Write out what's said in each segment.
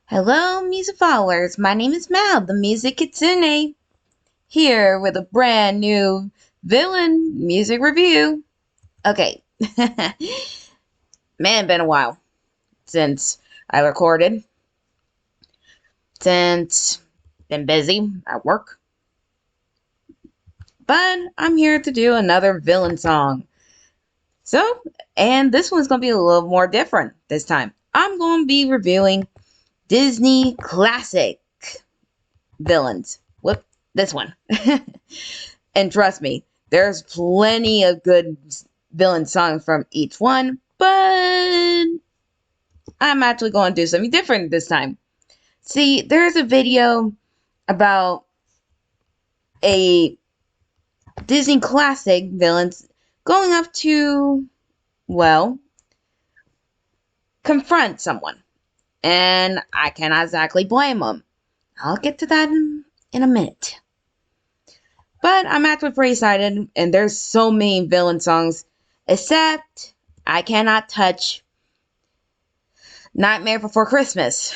Hello, music followers. My name is Mal, the Music Kitsune, here with a brand new villain music review. Okay, man, been a while since I recorded, since been busy at work, but I'm here to do another villain song. So, and this one's gonna be a little more different this time. I'm gonna be reviewing Disney classic villains. Whoop, this one. And trust me, there's plenty of good villain songs from each one, but I'm actually going to do something different this time. See, there's a video about a Disney classic villains going up to, well, confront someone. And I cannot exactly blame them. I'll get to that in a minute. But I'm actually pretty excited, and there's so many villain songs, except I cannot touch Nightmare Before Christmas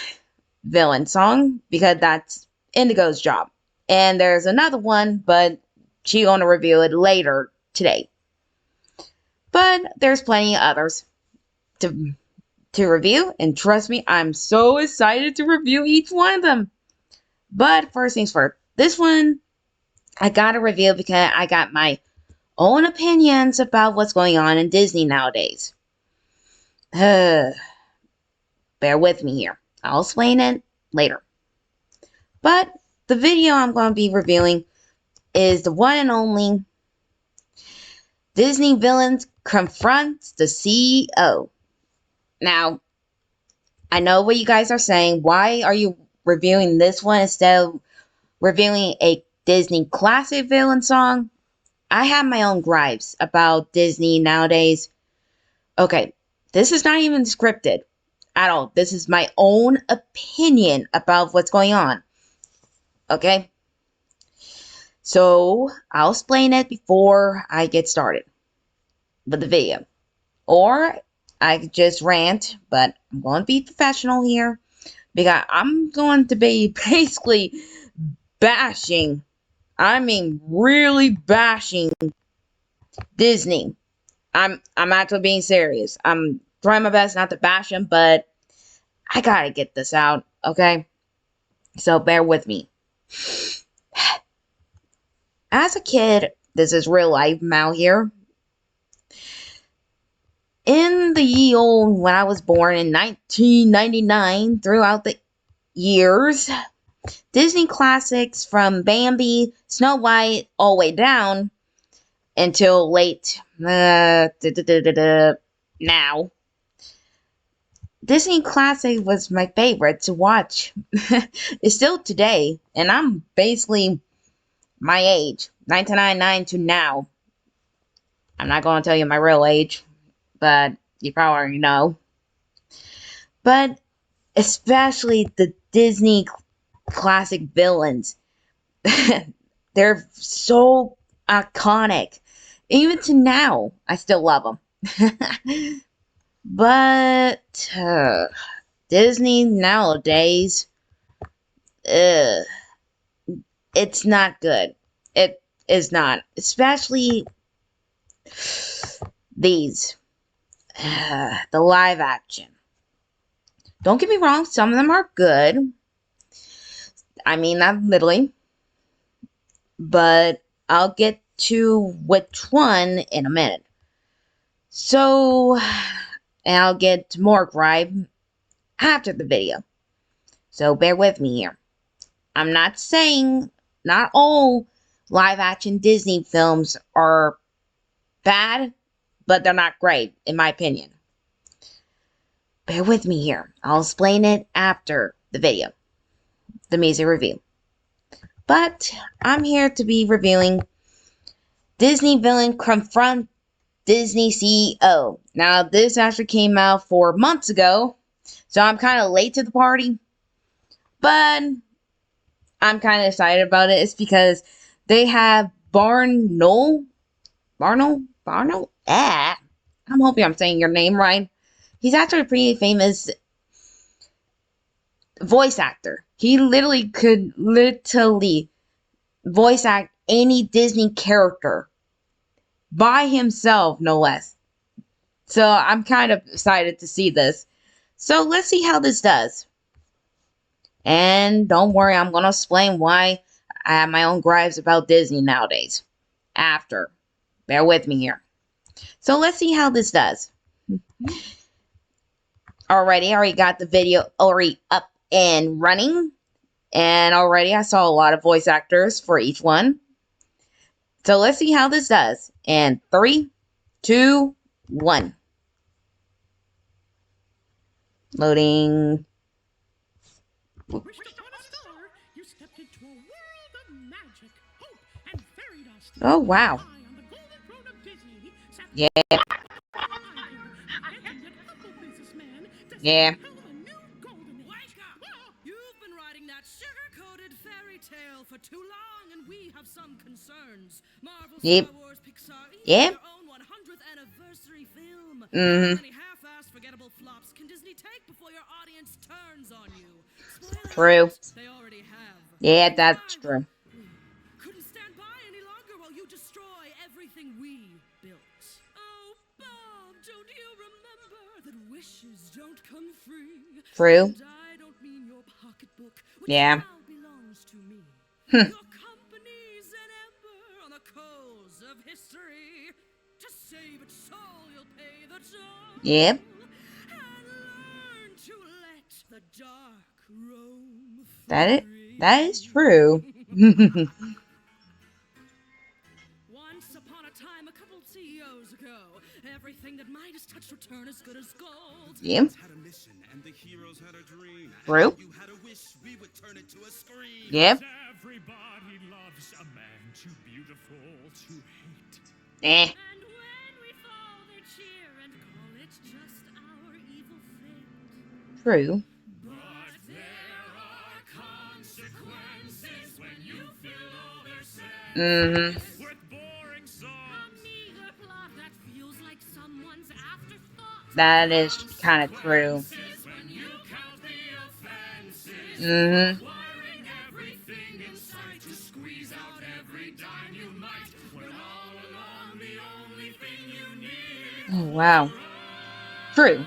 villain song, because that's Indigo's job. And there's another one, but she's gonna review it later today. But there's plenty of others to review, and trust me, I'm so excited to review each one of them. But first things first, this one I gotta review because I got my own opinions about what's going on in Disney nowadays. Bear with me here. I'll explain it later. But the video I'm going to be reviewing is the one and only Disney Villains Confront the CEO. Now, I know what you guys are saying. Why are you reviewing this one instead of reviewing a Disney classic villain song? I have my own gripes about Disney nowadays. Okay, this is not even scripted at all. This is my own opinion about what's going on. Okay? So, I'll explain it before I get started with the video. Or I could just rant, but I'm going to be professional here because I'm going to be basically bashing, I mean really bashing Disney. I'm actually being serious. I'm trying my best not to bash them, but I gotta get this out, okay? So bear with me. As a kid, this is real life Mal here. In the ye old, when I was born in 1999, throughout the years, Disney classics from Bambi, Snow White, all the way down until late now. Disney classic was my favorite to watch. It's still today, and I'm basically my age, 1999 to now. I'm not going to tell you my real age, but you probably already know. But especially the Disney classic villains. They're so iconic. Even to now, I still love them. But Disney nowadays, it's not good. It is not. Especially these. The live action. Don't get me wrong, some of them are good. I mean, not literally. But I'll get to which one in a minute. So, and I'll get more gripe after the video. So bear with me here. I'm not saying not all live action Disney films are bad, but they're not great, in my opinion. Bear with me here. I'll explain it after the video, the music review. But I'm here to be reviewing Disney Villain Confront Disney CEO. Now, this actually came out 4 months ago, so I'm kind of late to the party, but I'm kind of excited about it. It's because they have Barnell? I'm hoping I'm saying your name right. He's actually a pretty famous voice actor. He literally could voice act any Disney character by himself, no less. So I'm kind of excited to see this. So let's see how this does. And don't worry, I'm going to explain why I have my own gripes about Disney nowadays. After. Bear with me here. So let's see how this does. Already got the video already up and running. And already I saw a lot of voice actors for each one. So let's see how this does. And 3, 2, 1. Loading. Oh, wow. Yeah. Yeah. You've been writing that sugar-coated fairy tale for too long, and we have some concerns. Marvel, Yep. Star Wars, Pixar, even Yep. their own 100th anniversary film. Mm-hmm. How many half-assed forgettable flops can Disney take before your audience turns on you? True. They already have. Yeah, that's true. Couldn't stand by any longer while you destroy everything we built. Oh, Bob, don't you remember that wishes don't come free? True. And I don't mean your pocketbook, which Yeah. now belongs to me. Your company's an ember on the coals of history. To save its soul, you'll pay the toll. Yep. And learn to let the dark roam That free. is true. Once upon a time, a couple CEOs ago, everything that Midas touched would turn as good as gold. Yep. Had a mission and the heroes had a dream. True. You had a wish, we would turn it to a scream. Yep. Everybody loves a man too beautiful to hate. Eh. And when we fall, they cheer and call it just our evil fate. True. But there are consequences when you fill all their senses Mm-hmm. with boring songs. A meager plot that feels like someone's afterthought. That is kind of true. When you count the offenses, Mm-hmm. wiring everything in sight to squeeze out every dime you might. When all along the only thing you need. Oh, wow. True.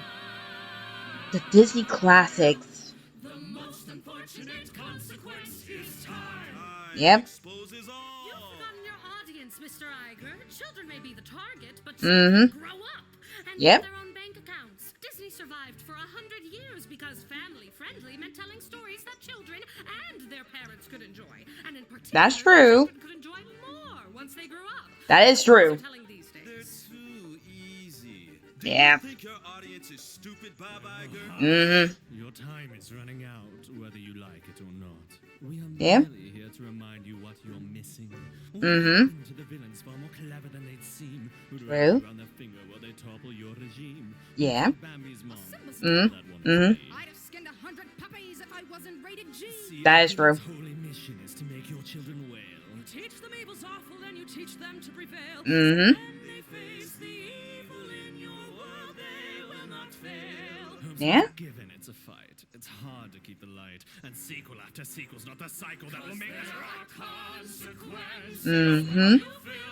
The Disney classics. The most unfortunate consequence is time. Yep. Exposes all. You've forgotten your audience, Mr. Iger. Children may be the target, but Mm-hmm. children grow up and Yep. get their own bank accounts. Disney survived for 100 years because family-friendly meant telling stories that children and their parents could enjoy. And in particular, That's true. children could enjoy more once they grew up. That is true. Telling these They're days. too easy. Do Yeah. you think your audience is stupid, Bob Iger? Mm-hmm. Your time is running out, whether you like it or not. We are Yeah. merely here to remind you what you're missing. Mm-hmm. To the villains far more clever than they'd seem. Who'd True. rather run their finger while they topple your regime. Yeah. Bambi's mom. Mm-hmm. That one Mm-hmm. I'd have skinned 100 puppies if I wasn't rated G. See, That is true. Its holy mission is to make your children wail. You teach them evil's awful, and you teach them to prevail. Mm-hmm. When they face the evil in your world, they will not fail. Yeah. Given it's a fight, it's hard to keep the light. And sequel after sequel's not the cycle that will make us right. Consequences. Mm-hmm. Fill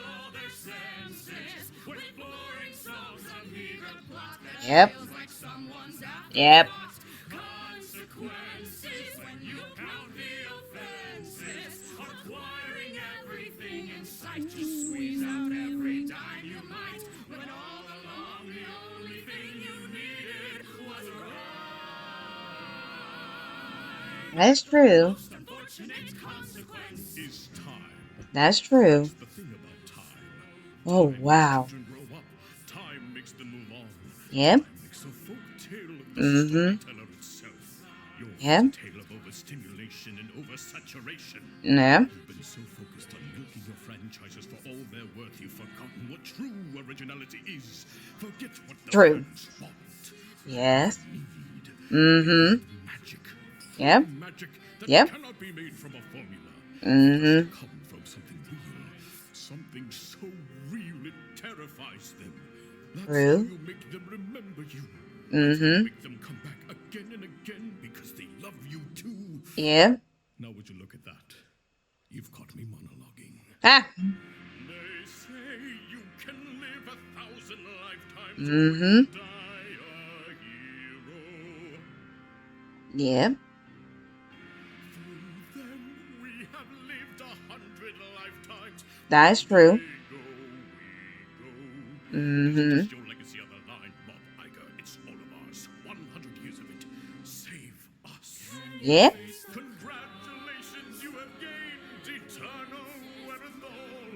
all their senses with boring songs and meager plot that Yep. feels like someone's Yep. consequences when you count the offenses, acquiring everything in sight to squeeze out every dime you might, when all along the only thing you needed was right. That's true. Most unfortunate consequence is time. That's true. The thing about time. Oh, wow. Children grow up. Time makes them move on. Yep. Time makes a folk tale of the Mhm. storyteller itself. Yours Yep. is a tale of overstimulation and oversaturation. Yeah. You've been so focused on milking your franchises for all they're worth, you've forgotten what true originality is. Forget what the True. fans want. Yes. Need Mm-hmm. magic. Yep. Magic that Yep. cannot be made from a formula. Mm-hmm. Come from something real. Something so real it terrifies them. That's True. how you make them remember you. Mm-hmm. Make them come back again and again because they love you too. Yeah. Now would you look at that? You've caught me monologuing. Ah. They say you can live 1,000 lifetimes Mm-hmm. or die a hero. Yeah. Through them we have lived 100 lifetimes. That is true. We go. Mm-hmm. It's your legacy on the line, Bob Iger. It's all of ours. 100 years of it. Save us. Yeah. Congratulations, you have gained eternal wherewithal.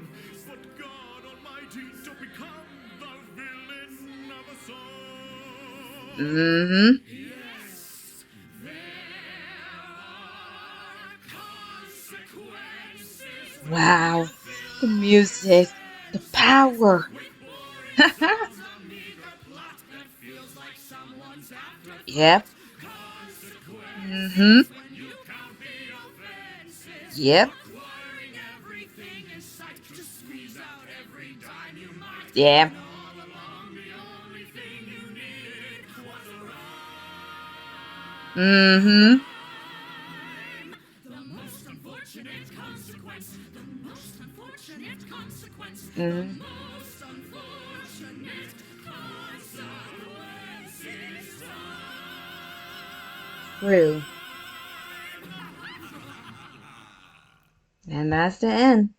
But God Almighty, don't become the villain of us all. Mm-hmm. Yes, there are consequences. Wow. The music. The power. Yep. Mm-hmm. Yep. Yeah. Mm-hmm. Mm-hmm. True. And that's the end.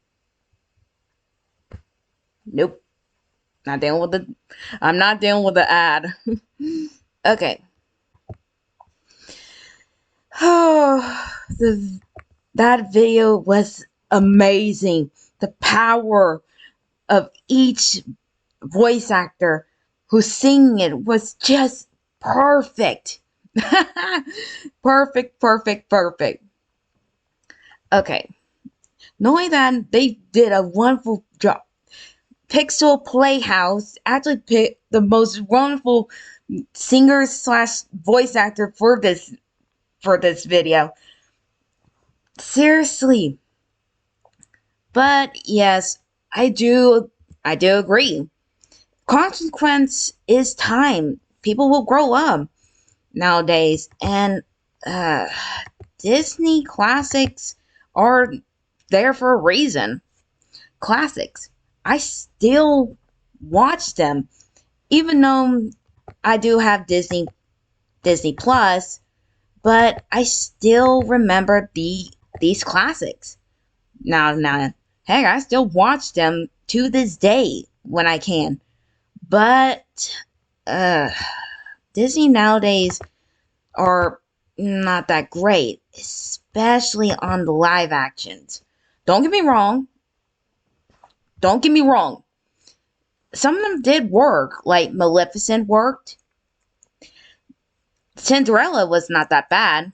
Nope. Not dealing with the I'm not dealing with the ad. Okay. Oh, that video was amazing. The power of each voice actor who's singing it was just perfect. Perfect, perfect, perfect. Okay. Knowing that they did a wonderful job. Pixel Playhouse actually picked the most wonderful singer slash voice actor for this video. Seriously. But yes, I do agree. Consequence is time. People will grow up nowadays, and uh, Disney classics are there for a reason. Classics. I still watch them, even though I do have Disney Plus, but I still remember these classics. Now, heck, I still watch them to this day when I can. But uh, Disney nowadays are not that great, especially on the live actions. Don't get me wrong. Don't get me wrong. Some of them did work, like Maleficent worked. Cinderella was not that bad.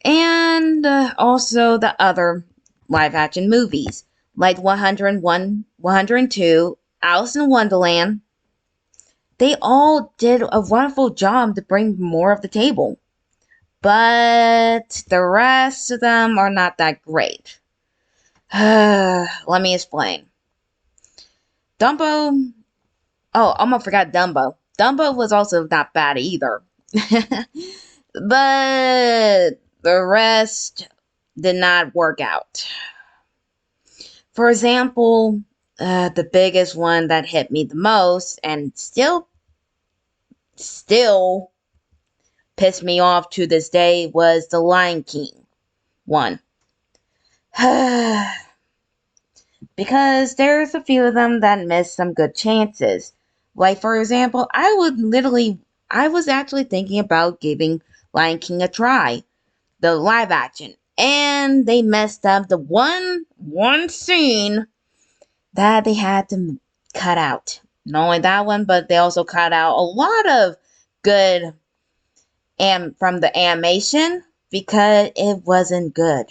And also the other live action movies, like 101, 102, Alice in Wonderland. They all did a wonderful job to bring more of the table. But the rest of them are not that great. Let me explain. Dumbo. Oh, almost forgot Dumbo. Dumbo was also not bad either. But the rest did not work out. For example, the biggest one that hit me the most and still pissed me off to this day was the Lion King one. Because there's a few of them that missed some good chances. Like, for example, I was actually thinking about giving Lion King a try, the live action, and they messed up the one scene that they had to cut out. Not only that one, but they also cut out a lot of good from the animation because it wasn't good.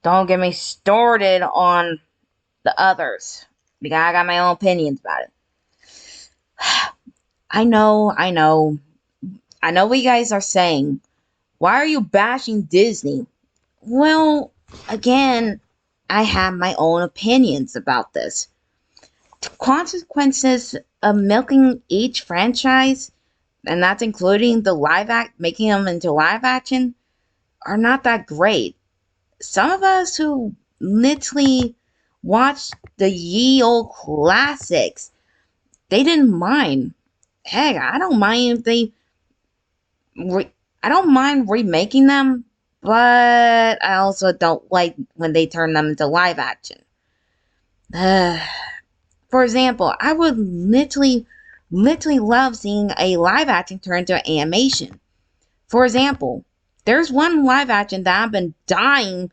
Don't get me started on the others because I got my own opinions about it. I know what you guys are saying. Why are you bashing Disney? Well, again, I have my own opinions about this. The consequences of milking each franchise, and that's including the making them into live action, are not that great. Some of us who literally watched the ye old classics, they didn't mind. Heck, I don't mind if they I don't mind remaking them, but I also don't like when they turn them into live action. For example, I would literally love seeing a live action turn into animation. For example, there's one live action that I've been dying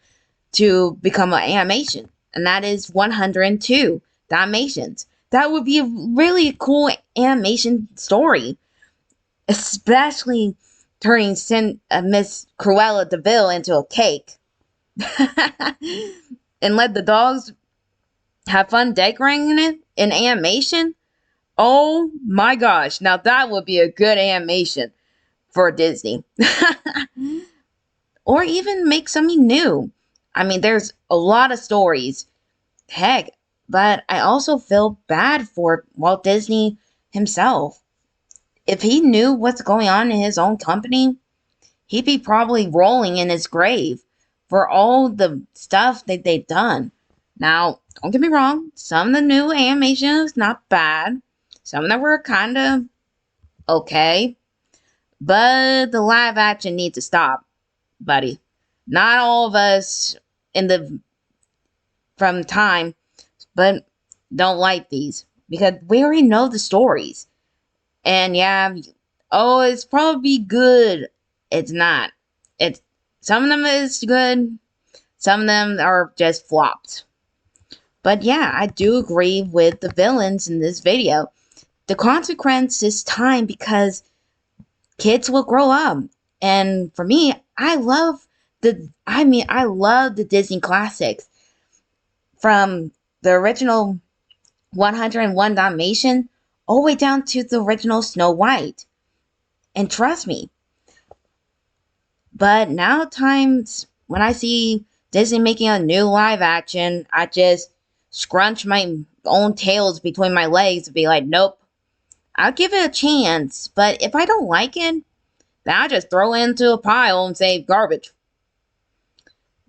to become an animation, and that is 102 Dalmatians. That would be a really cool animation story, especially turning Miss Cruella de Vil into a cake. And let the dogs have fun decorating it in animation. Oh my gosh, now that would be a good animation for Disney. Or even make something new. I mean, there's a lot of stories. Heck, but I also feel bad for Walt Disney himself. If he knew what's going on in his own company, he'd be probably rolling in his grave for all the stuff that they've done. Now, don't get me wrong, some of the new animation is not bad. Some of them were kind of okay. But the live action needs to stop, buddy. Not all of us from time, but don't like these. Because we already know the stories. And yeah, oh, it's probably good. It's not. Some of them is good. Some of them are just flops. But yeah, I do agree with the villains in this video. The consequence is time because kids will grow up. And for me, I love the Disney classics. From the original 101 Dalmatian all the way down to the original Snow White. And trust me. But now times when I see Disney making a new live action, I just scrunch my own tails between my legs and be like, nope. I'll give it a chance, but if I don't like it, then I'll just throw it into a pile and say garbage.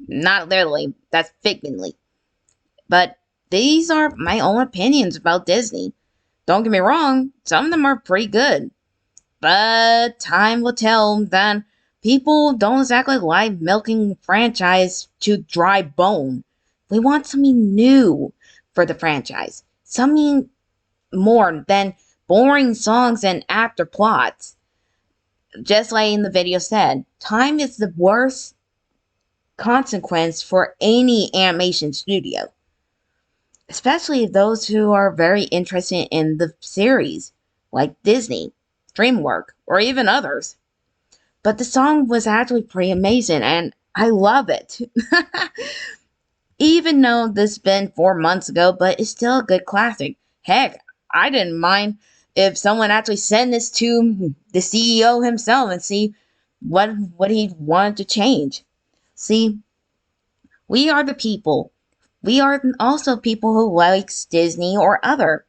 Not literally, that's figmently. But these are my own opinions about Disney. Don't get me wrong, some of them are pretty good. But time will tell that people don't exactly like milking franchise to dry bone. We want something new for the franchise. Something more than boring songs and after plots. Just like in the video said, time is the worst consequence for any animation studio. Especially those who are very interested in the series, like Disney, DreamWorks, or even others. But the song was actually pretty amazing, and I love it. Even though this been 4 months ago, but it's still a good classic. Heck, I didn't mind if someone actually sent this to the CEO himself and see what he wanted to change. See, we are the people. We are also people who likes Disney or other.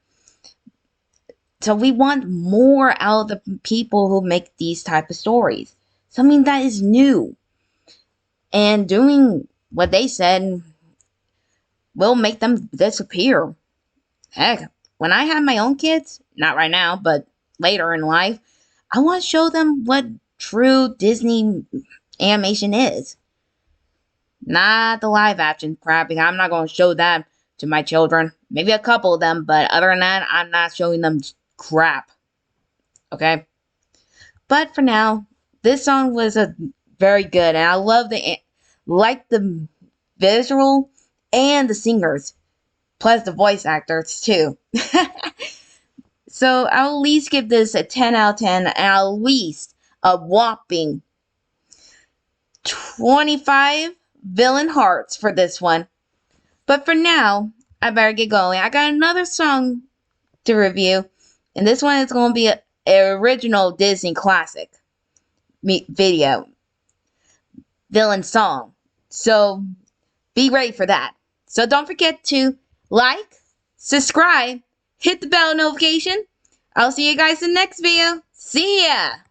So we want more out of the people who make these type of stories. Something that is new. And doing what they said will make them disappear. Heck, when I have my own kids, not right now, but later in life, I want to show them what true Disney animation is. Not the live action crap, because I'm not going to show that to my children. Maybe a couple of them, but other than that, I'm not showing them crap. Okay? But for now, this song was a very good, and I love the visual and the singers, plus the voice actors too. So I'll at least give this a 10 out of 10, and at least a whopping 25 villain hearts for this one. But for now, I better get going. I got another song to review, and this one is going to be an original Disney classic video villain song. So be ready for that. So don't forget to like, subscribe, hit the bell notification. I'll see you guys in the next video. See ya!